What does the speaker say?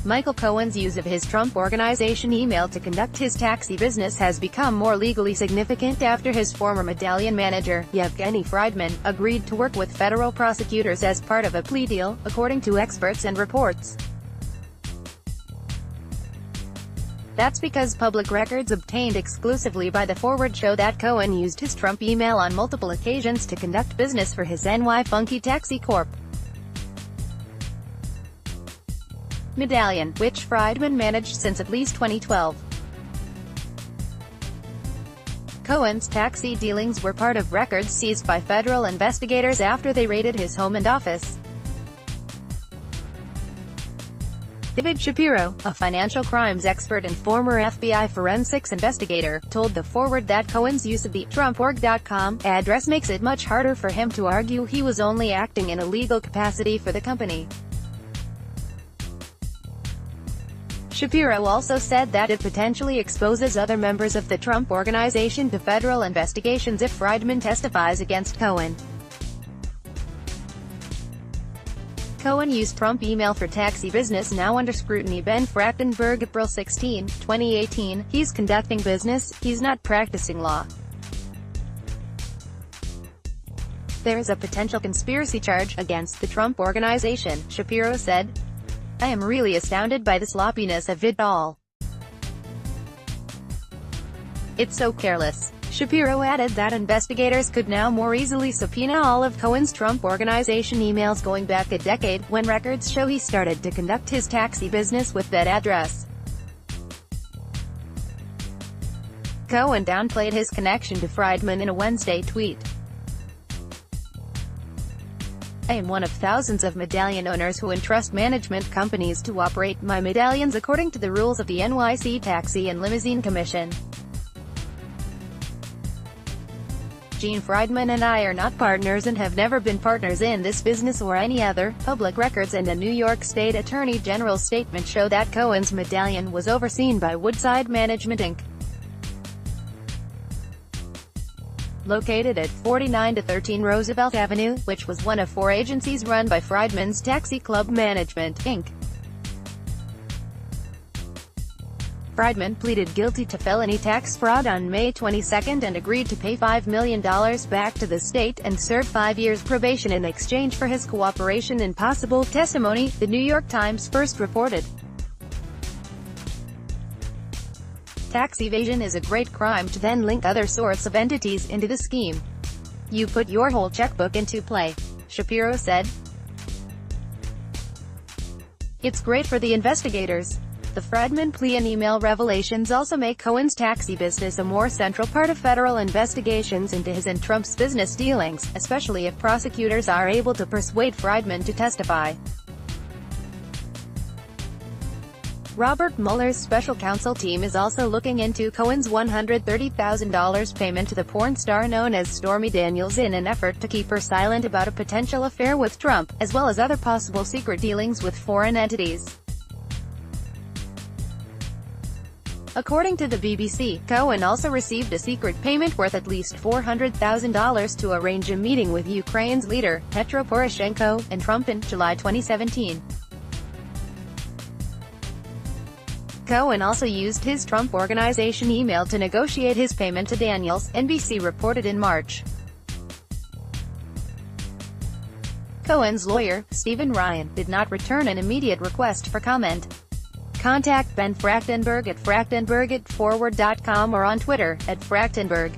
Michael Cohen's use of his Trump Organization email to conduct his taxi business has become more legally significant after his former medallion manager, Yevgeny Friedman, agreed to work with federal prosecutors as part of a plea deal, according to experts and reports. That's because public records obtained exclusively by the Forward show that Cohen used his Trump email on multiple occasions to conduct business for his NY Funky Taxi Corp. Medallion, which Friedman managed since at least 2012. Cohen's taxi dealings were part of records seized by federal investigators after they raided his home and office. David Shapiro, a financial crimes expert and former FBI forensics investigator, told The Forward that Cohen's use of the TrumpOrg.com address makes it much harder for him to argue he was only acting in a legal capacity for the company. Shapiro also said that it potentially exposes other members of the Trump Organization to federal investigations if Friedman testifies against Cohen. Cohen used Trump email for taxi business now under scrutiny. Ben Frachtenberg, April 16, 2018. He's conducting business, he's not practicing law. There is a potential conspiracy charge against the Trump Organization, Shapiro said. I am really astounded by the sloppiness of it all. It's so careless. Shapiro added that investigators could now more easily subpoena all of Cohen's Trump Organization emails going back a decade, when records show he started to conduct his taxi business with that address. Cohen downplayed his connection to Friedman in a Wednesday tweet. I am one of thousands of medallion owners who entrust management companies to operate my medallions according to the rules of the NYC Taxi and Limousine Commission. Gene Friedman and I are not partners and have never been partners in this business or any other. Public records and a New York State Attorney General's statement show that Cohen's medallion was overseen by Woodside Management Inc., located at 49-13 Roosevelt Avenue, which was one of 4 agencies run by Friedman's Taxi Club Management, Inc. Friedman pleaded guilty to felony tax fraud on May 22 and agreed to pay $5 million back to the state and serve 5 years probation in exchange for his cooperation in possible testimony, The New York Times first reported. Tax evasion is a great crime to then link other sorts of entities into the scheme. You put your whole checkbook into play, Shapiro said. It's great for the investigators. The Friedman plea and email revelations also make Cohen's taxi business a more central part of federal investigations into his and Trump's business dealings, especially if prosecutors are able to persuade Friedman to testify. Robert Mueller's special counsel team is also looking into Cohen's $130,000 payment to the porn star known as Stormy Daniels in an effort to keep her silent about a potential affair with Trump, as well as other possible secret dealings with foreign entities. According to the BBC, Cohen also received a secret payment worth at least $400,000 to arrange a meeting with Ukraine's leader, Petro Poroshenko, and Trump in July 2017. Cohen also used his Trump Organization email to negotiate his payment to Daniels, NBC reported in March. Cohen's lawyer, Stephen Ryan, did not return an immediate request for comment. Contact Ben Frachtenberg at frachtenberg@forward.com or on Twitter, @Frachtenberg.